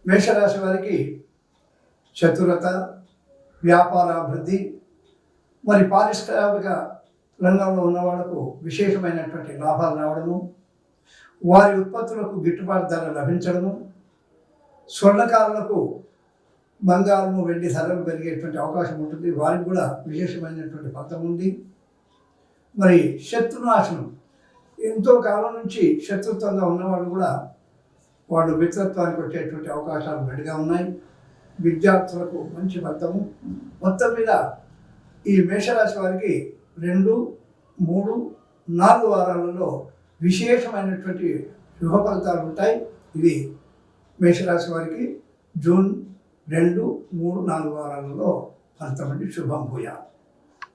మేషరాశి వారికి చతురత, వ్యాపారాభివృద్ధి, మరి పారిశ్రామిక రంగంలో ఉన్న వాళ్లకు విశేషమైనటువంటి లాభాలు రావడము, వారి ఉత్పత్తులకు గిట్టుబాటు ధర లభించడము, స్వర్ణకారులకు బంగారము వెండి ధరలు పెరిగేటువంటి అవకాశం ఉంటుంది. వారికి కూడా విశేషమైనటువంటి ఫలితం ఉంది. మరి శత్రునాశనం, ఎంతో కాలం నుంచి శత్రుత్వంగా ఉన్నవాళ్ళు కూడా వాళ్ళు మిత్రత్వానికి వచ్చేటువంటి అవకాశాలు మెండుగా ఉన్నాయి. విద్యార్థులకు మంచి ఫలితము. మొత్తం మీద ఈ మేషరాశి వారికి 2, 3, 4 వారాలలో విశేషమైనటువంటి శుభ ఫలితాలు ఉంటాయి. ఇది మేషరాశి వారికి జూన్ 2, 3, 4 వారాలలో ఫలితం అండి. శుభం భూయాత్.